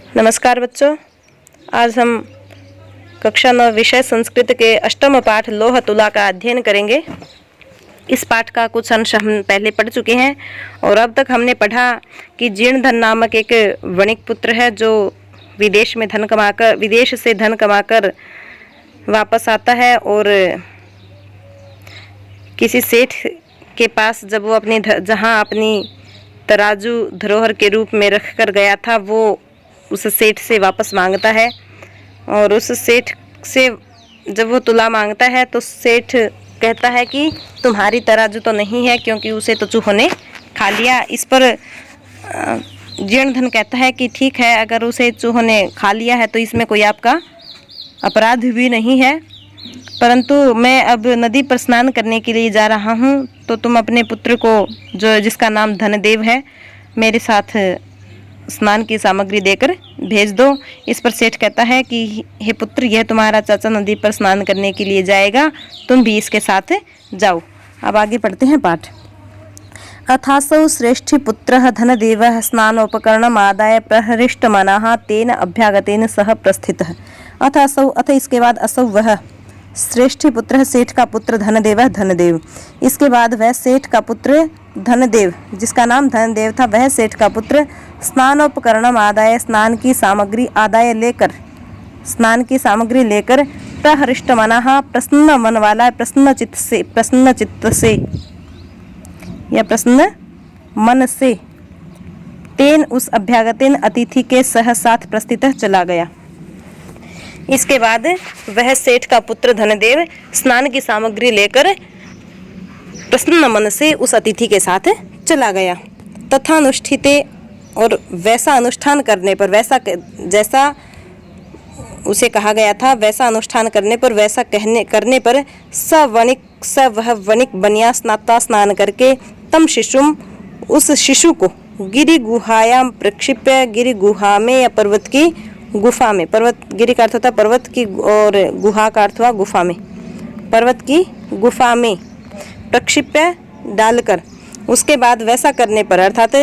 नमस्कार बच्चों, आज हम कक्षा 9 विषय संस्कृत के अष्टम पाठ लोह तुला का अध्ययन करेंगे। इस पाठ का कुछ अंश हम पहले पढ़ चुके हैं और अब तक हमने पढ़ा कि जीर्णधन नामक एक वणिक पुत्र है जो विदेश से धन कमाकर वापस आता है और किसी सेठ के पास जब वो जहाँ अपनी तराजू धरोहर के रूप में रख कर गया था वो उस सेठ से वापस मांगता है। और उस सेठ से जब वो तुला मांगता है तो सेठ कहता है कि तुम्हारी तराजू तो नहीं है क्योंकि उसे तो चूहों ने खा लिया। इस पर जीर्णधन कहता है कि ठीक है, अगर उसे चूहों ने खा लिया है तो इसमें कोई आपका अपराध भी नहीं है, परंतु मैं अब नदी पर स्नान करने के लिए जा रहा हूँ तो तुम अपने पुत्र को जिसका नाम धनदेव है मेरे साथ स्नान की सामग्री देकर भेज दो। इस पर सेठ कहता है कि हे पुत्र, यह तुम्हारा चाचा नदी पर स्नान करने के लिए जाएगा, तुम भी इसके साथ जाओ। अब आगे पढ़ते हैं पाठ। अथासौ श्रेष्ठी पुत्रः धनदेवः स्नानोपकरणमादाय प्रहृष्टमनः तेन अभ्यागतेन सह प्रस्थितः। अथासौ, अथ इसके बाद असौ वह, श्रेष्ठी पुत्र सेठ का पुत्र धनदेव, इसके बाद वह सेठ का पुत्र धनदेव जिसका नाम धनदेव था, वह सेठ का पुत्र स्नानोपकरणम आदाय स्नान की सामग्री लेकर प्रहृष्ट मनः प्रसन्न मन वाला, प्रसन्न मन से तेन उस अभ्यागतेन अतिथि के साथ प्रस्थित चला गया। इसके बाद वह सेठ का पुत्र धनदेव स्नान की सामग्री लेकर प्रसन्न मन से उस अतिथि के साथ चला गया। तथा अनुष्ठिते, और वैसा अनुष्ठान करने पर, जैसा उसे कहा गया था वैसा अनुष्ठान करने पर, वैसा करने पर वह वणिक बनिया स्नान करके तम शिशुम, उस शिशु को गिरि गुहायाम प्रक्षिप्य, गिरि गुहा में या पर्वत की गुफा में, गिरि का अर्थ होता है पर्वत की और गुहा का अर्थ हुआ गुफा में, पर्वत की गुफा में प्रक्षिप्य डालकर, उसके बाद वैसा करने पर अर्थात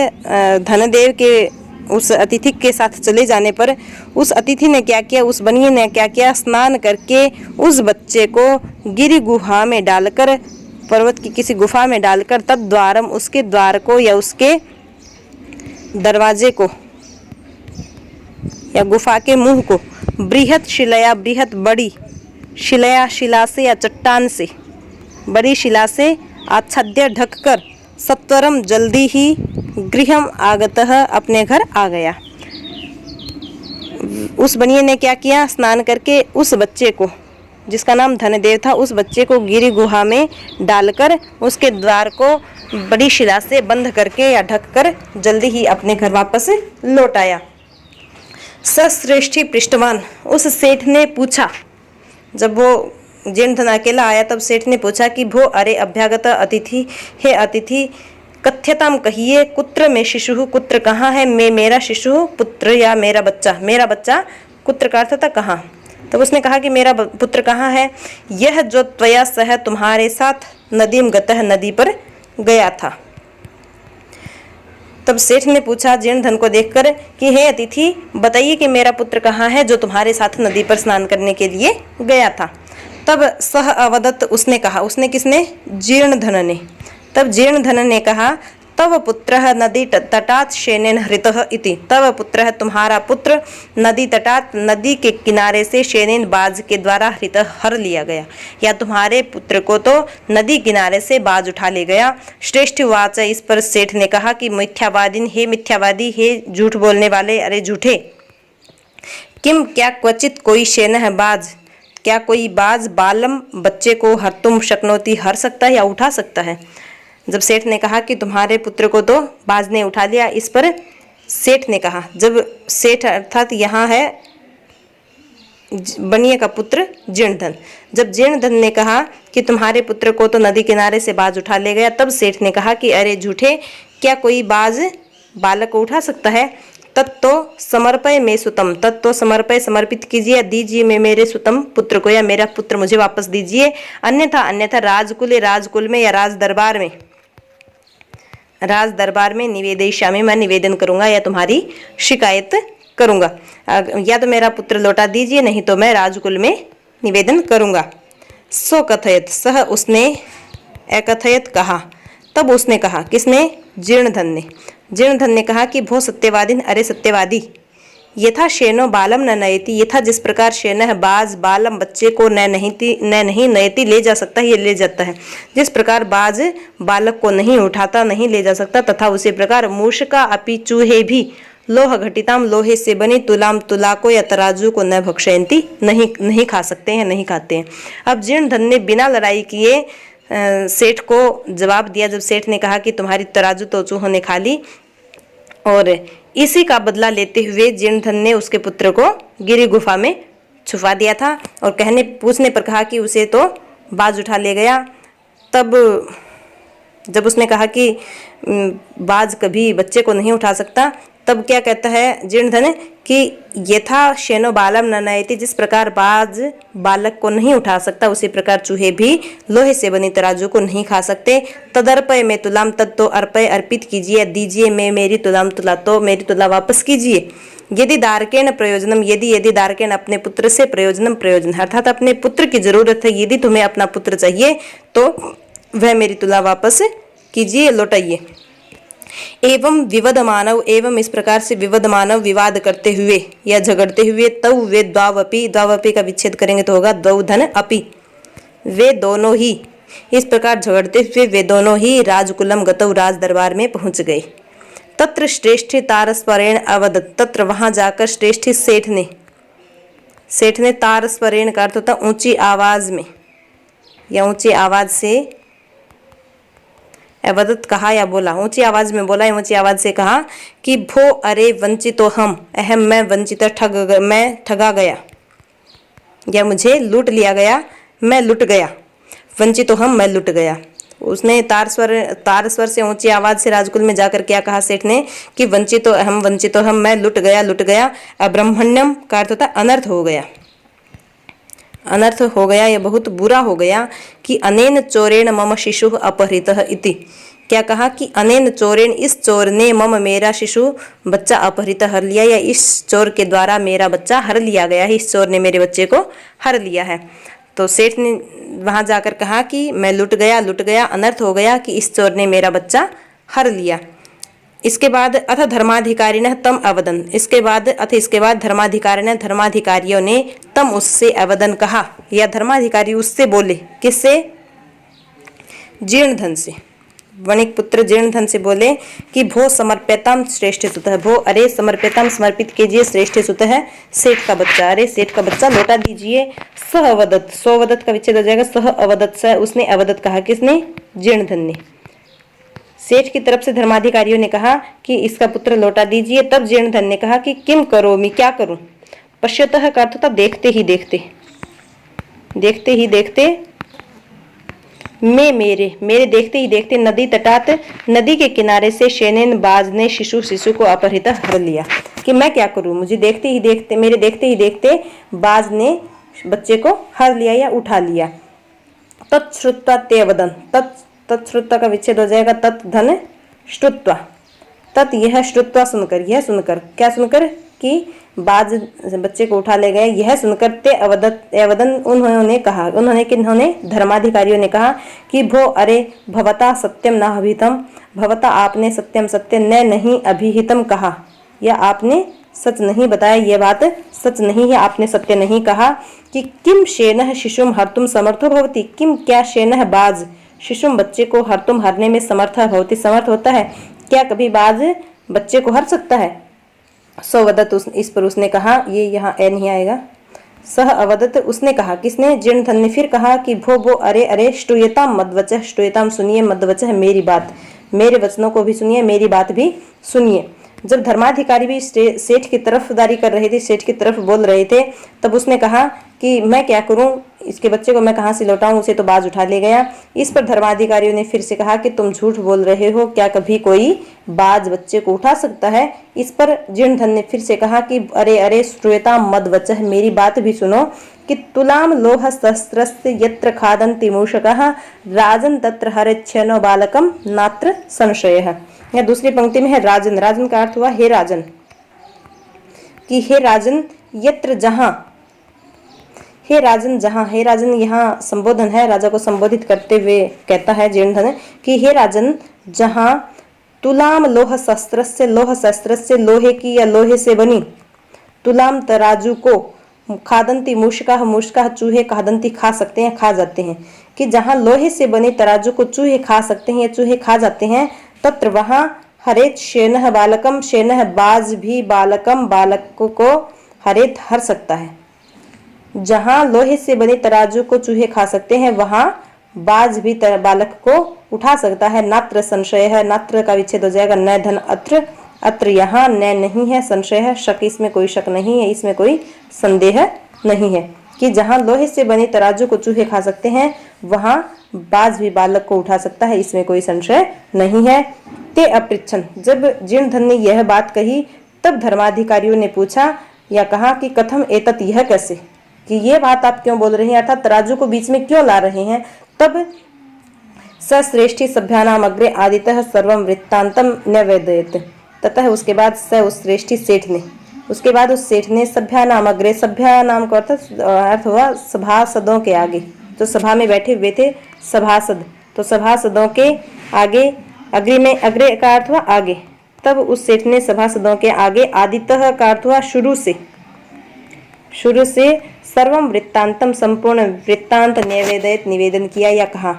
धनदेव के उस अतिथि के साथ चले जाने पर उस अतिथि ने क्या किया, उस बनिए ने क्या किया, स्नान करके उस बच्चे को गिरि गुहा में डालकर, पर्वत की किसी गुफा में डालकर, तद द्वारम, उसके द्वार को या उसके दरवाजे को या गुफा के मुंह को बृहत शिलया, बृहत बड़ी शिला से या चट्टान से, बड़ी शिला से आच्छाद्य ढककर सत्वरम जल्दी ही गृहम आगतः, अपने घर आ गया। उस बनिए ने क्या किया, स्नान करके उस बच्चे को जिसका नाम धनदेव था, उस बच्चे को गिरि गुहा में डालकर उसके द्वार को बड़ी शिला से बंद करके या ढककर जल्दी ही अपने घर वापस लौट आया। सश्रेष्ठी पृष्ठवान, उस सेठ ने पूछा, जब वो जीर्णधन अकेला आया तब सेठ ने पूछा कि भो अरे अभ्यागत अतिथि, हे अतिथि, कथ्यताम कहिए, कुत्र में शिशु, कुत्र कहाँ है, मेरा शिशु, पुत्र या मेरा बच्चा, कुत्र का अर्थ था कहाँ। तब उसने कहा कि मेरा पुत्र कहाँ है, यह जो त्वया सह तुम्हारे साथ नदीम गतः, नदी पर गया था। तब सेठ ने पूछा जीर्णधन को देखकर कि हे अतिथि, बताइए कि मेरा पुत्र कहाँ है जो तुम्हारे साथ नदी पर स्नान करने के लिए गया था। तब सह अवदत्त, उसने कहा, उसने किसने, जीर्णधन ने। तब जीर्णधन ने कहा तव पुत्रः नदी तटात् शेनेन हृतः इति, तव पुत्रः, तुम्हारा पुत्र नदी तटात्, नदी के किनारे से, शेनेन, बाज के द्वारा, हृतः, हर लिया गया, या तुम्हारे पुत्र को तो नदी किनारे से बाज उठा ले गया। श्रेष्ठ वाच, इस पर सेठ ने कहा कि मिथ्यावादिन, हे मिथ्यावादी, हे झूठ बोलने वाले, अरे झूठे, किम, क्या, क्वचित, कोई, शेनः, बाज, क्या कोई बाज, बालम, बच्चे को, हर्तुम शक्नोति, हर सकता है या उठा सकता है। जब सेठ ने कहा कि तुम्हारे पुत्र को तो बाज ने उठा लिया, इस पर सेठ ने कहा, जब सेठ अर्थात यहाँ है बनिए का पुत्र जीर्णधन, जब जीर्णधन ने कहा कि तुम्हारे पुत्र को तो नदी किनारे से बाज उठा ले गया, तब सेठ ने कहा कि अरे झूठे, क्या कोई बाज बालक को उठा सकता है। तत्तो समर्पय में सुतम, तत्तो समर्पय, समर्पित कीजिए, दीजिए मैं मेरे सुतम पुत्र को, या मेरा पुत्र मुझे वापस दीजिए। अन्यथा राजकुल में या राज दरबार में निवेदयिष्यामि, मैं निवेदन करूंगा या तुम्हारी शिकायत करूँगा। या तो मेरा पुत्र लौटा दीजिए, नहीं तो मैं राजकुल में निवेदन करूँगा। सो कथयत, सह उसने, अकथयत कहा, तब उसने कहा, किसने? जीर्णधन ने। जीर्णधन ने कहा कि भो सत्यवादीन, अरे सत्यवादी, यथा शेनो बालम न नयति, यथा जिस प्रकार शेन बाज बालम बच्चे को न नहीं नयति ले जा सकता है, ये ले जाता है, जिस प्रकार बाज बालक को नहीं उठाता नहीं ले जा सकता, तथा उसी प्रकार मूषका अपि चूहे भी लोह घटिताम, लोहे से बनी तुलाम, तुला को या तराजू को न भक्षयंती, नहीं खा सकते हैं, नहीं खाते हैं। अब जीर्णधन ने बिना लड़ाई किए सेठ को जवाब दिया। जब सेठ ने कहा कि तुम्हारी तराजू तो चूहों ने खा ली, और इसी का बदला लेते हुए जीर्णधन ने उसके पुत्र को गिरी गुफा में छुपा दिया था, और पूछने पर कहा कि उसे तो बाज उठा ले गया। तब जब उसने कहा कि बाज कभी बच्चे को नहीं उठा सकता, तब क्या कहता है जीर्णधन कि यथा शेनो बालम न नयति, जिस प्रकार बाज बालक को नहीं उठा सकता, उसी प्रकार चूहे भी लोहे से बनी तराजू को नहीं खा सकते। तदर्पय में तुलाम, तद तो अर्पय अर्पित कीजिए, दीजिए मैं मेरी तुलाम, तुला तो मेरी तुला वापस कीजिए। यदि दारकेण प्रयोजनम, यदि दारकेण अपने पुत्र से प्रयोजन अर्थात अपने पुत्र की जरूरत है, यदि तुम्हें अपना पुत्र चाहिए तो वह मेरी तुला वापस कीजिए, लौटाइए। एवं विवद मानव, एवं इस प्रकार से विवद मानव विवाद करते हुए या झगड़ते हुए, तव वे द्वावपि, द्वावपि का विच्छेद करेंगे तो होगा द्वौ धन अपि, वे दोनों ही, इस प्रकार झगड़ते हुए वे दोनों ही राजकुलम गतौ, राज दरबार में पहुंच गए। तत्र श्रेष्ठी तारस्वरेण अवदत, तत्र वहां जाकर श्रेष्ठी सेठ ने तारस्वरेण का अर्थ होता ऊंची आवाज में या ऊंची आवाज से, अवदत कहा या बोला, ऊंची आवाज में बोला या ऊंची आवाज से कहा कि भो अरे वंचितो हम, अहम मैं वंचित मैं ठगा गया, या मुझे लूट लिया गया, मैं लुट गया। वंचितो हम, मैं लुट गया। उसने तार स्वर से ऊंची आवाज से राजकुल में जाकर क्या कहा सेठ ने कि वंचितो हम, मैं लुट गया। अब्रह्मण्यम का अर्थ होता अनर्थ हो गया, अनर्थ हो गया या बहुत बुरा हो गया। कि अनेन चोरेण मम शिशु अपहृतः इति, क्या कहा कि अनेन चोरेण, इस चोर ने मम मेरा शिशु बच्चा अपहृत हर लिया, या इस चोर के द्वारा मेरा बच्चा हर लिया गया है, इस चोर ने मेरे बच्चे को हर लिया है। तो सेठ ने वहां जाकर कहा कि मैं लुट गया, अनर्थ हो गया कि इस चोर ने मेरा बच्चा हर लिया। इसके बाद अथ धर्माधिकारिणः तम अवदन, इसके बाद धर्माधिकारिणः, धर्माधिकारियों ने तम उससे अवदन कहा, या धर्माधिकारी उससे बोले, किससे? जीर्णधन से, वणिक पुत्र जीर्णधन से बोले कि भो समर्प्यताम श्रेष्ठ सुतः, भो अरे समर्प्यताम, समर्पित कीजिए, श्रेष्ठ सुतः सेठ का बच्चा, अरे सेठ का बच्चा लौटा दीजिए। सह अवदत, सोवदत का विच्छेद हो जाएगा, सह अवदत, सह उसने अवदत कहा, किसने? जीर्णधन ने। सेठ की तरफ से धर्माधिकारियों ने कहा कि इसका पुत्र लौटा दीजिए। तब जीर्णधन ने कहा कि किम करोमि, क्या करूं? पश्यतः का अर्थ था देखते ही देखते, मेरे देखते ही देखते, नदी तटात, नदी के किनारे से शेनेन बाज ने शिशु को अपहृत हर लिया। कि मैं क्या करूं, मुझे मेरे देखते ही देखते बाज ने बच्चे को हर लिया या उठा लिया। तत्श्रुत्वा ते वदन, तत्श्रुत्वा का विच्छेद हो जाएगा, तत् धन श्रुत्वा, तत् यह श्रुत्वा सुनकर, यह सुनकर, क्या सुनकर? कि बाज बच्चे को उठा ले गए, यह सुनकर ते अवदन, उन्होंने कहा, किन्होंने? धर्माधिकारियों ने कहा कि भो अरे भवता सत्यम न अभिहितम, भवता आपने सत्यम सत्य न नहीं अभिहितम कहा, या आपने सच नहीं बताया, यह बात सच नहीं है, आपने सत्य नहीं कहा। कि किम शेनः शिशुम हर्तुम समर्थो भवति, किम क्या शेनः बाज शिशुम बच्चे को हर्तुम हरने में समर्थ भवति, समर्थ होता है, क्या कभी बाज बच्चे को हर सकता है? सोवदत, इस पर उसने कहा, ये यहाँ ए नहीं आएगा, सह अवदत, उसने कहा, किसने? जीर्णधन ने फिर कहा कि भो अरे श्रूयताम मद्वचः, श्रूयताम सुनिए, मद्वचः मेरी बात, मेरे वचनों को भी सुनिए, मेरी बात भी सुनिए। जब धर्माधिकारी भी सेठ की तरफदारी कर रहे थे, सेठ की तरफ बोल रहे थे, तब उसने कहा कि मैं क्या करूं, इसके बच्चे को मैं कहाँ से लौटाऊं, उसे तो बाज उठा ले गया। इस पर धर्माधिकारियों ने फिर से कहा कि तुम झूठ बोल रहे हो, क्या कभी कोई बाज बच्चे को उठा सकता है? इस पर जीर्णधन ने फिर से कहा कि अरे श्रूयता मद्वचः, मेरी बात भी सुनो। कि तुलाम लोह शस्त्रस्य यत्र खादन्ति मूषकः राजन तत्र हरेच्छनो बालकम नात्र संशयः। या दूसरी पंक्ति में है राजन, राजन का अर्थ हुआ हे राजन, कि हे राजन यत्र जहाँ, हे राजन जहाँ, हे राजन यहाँ संबोधन है, राजा को संबोधित करते हुए कहता है जीर्णधन कि हे राजन जहाँ तुलाम लोह शस्त्रस्य, लोह शस्त्रस्य लोहे की या लोहे से बनी, तुलाम तराजू को खादंती मूषका, मूषका चूहे खादंती खा सकते हैं, खा जाते हैं, कि जहाँ लोहे से बने तराजू को चूहे खा सकते हैं या चूहे खा जाते हैं, तत्र वहाँ हरेत शेनह बालकम, शेनह बाज भी बालकम, बालक को हरेत हर सकता है। जहाँ लोहे से बने तराजू को चूहे खा सकते हैं वहाँ बाज भी बालक को उठा सकता है। नात्र संशय है, नात्र का विच्छेद हो जाएगा, न धन अत्र, अत्र यहाँ न नहीं है, संशय है, शक, इसमें कोई शक नहीं है, इसमें कोई संदेह नहीं है कि जहाँ लोहे से बने तराजू को चूहे खा सकते हैं वहाँ बाज भी बालक को उठा सकता है, इसमें कोई संशय नहीं है। ते अपृच्छन, जब जीर्णधन ने यह बात कही तब धर्माधिकारियों ने पूछा या कहा कि कथम एतत्, यह कैसे, कि ये बात आप क्यों बोल रहे हैं, अर्थात तराजू को बीच में क्यों ला रहे हैं। तब सश्रेष्ठी सभ्यानाम अग्रे आदितः सर्वम वृत्तांतम न्यवेदयत, ततः उसके बाद उस श्रेष्ठी सेठ ने, उसके बाद उस सेठ ने सभ्यानाम अग्रे, सभ्यानाम का अर्थ हुआ सभासदों के आगे, जो सभा में बैठे हुए थे सभासद, तो सभासदों के आगे, अग्रे में, अग्रे का अर्थ हुआ आगे, तब उस सेठ ने सभासदों के आगे, आदितः का अर्थ हुआ शुरू से, शुरू से, सर्वम वृत्तांतम संपूर्ण वृत्तांत निवेदित, निवेदन किया या कहा।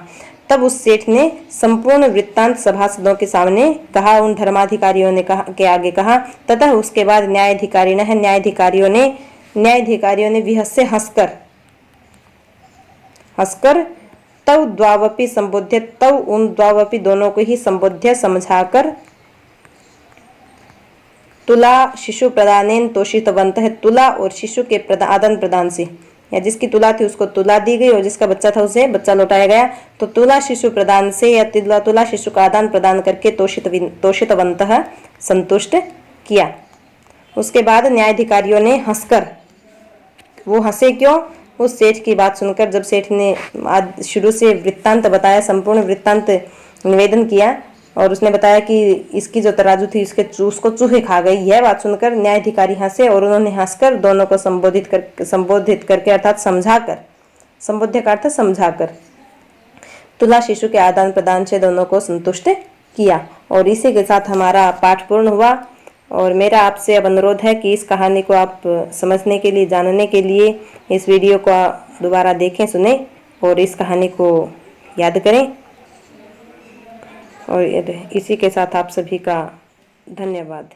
तब उस सेठ ने संपूर्ण वृत्तांत सभासदों के सामने कहा, उन धर्माधिकारियों ने कहा के आगे कहा। तथा उसके बाद न्यायाधिकारी न है, न्यायाधिकारियों ने विहस्य हंसकर तव द्वावपि संबोध्य, तव उन द्वावपि दोनों को ही संबोध्य समझाकर, तुला शिशु प्रदानेन तोषितवंत है, तुला और शिशु के आदान प्रदान से, या जिसकी तुला थी उसको तुला दी गई और जिसका बच्चा था उसे बच्चा लौटाया गया, तो तुला शिशु प्रदान से या तुला शिशु का आदान प्रदान करके तोषितवंत संतुष्ट किया। उसके बाद न्यायाधिकारियों ने हंसकर, वो हंसे क्यों, उस सेठ की बात सुनकर, जब सेठ ने शुरू से वृत्तांत बताया, संपूर्ण वृत्तांत निवेदन किया और उसने बताया कि इसकी जो तराजू थी उसको चूहे खा गई, यह बात सुनकर न्यायाधिकारी हंसे और उन्होंने हंसकर दोनों को संबोधित करके अर्थात समझाकर, संबोध्य का अर्थ समझाकर, तुला शिशु के आदान प्रदान से दोनों को संतुष्ट किया। और इसी के साथ हमारा पाठ पूर्ण हुआ और मेरा आपसे अब अनुरोध है कि इस कहानी को आप समझने के लिए, जानने के लिए इस वीडियो को दोबारा देखें, सुने और इस कहानी को याद करें। और इसी के साथ आप सभी का धन्यवाद।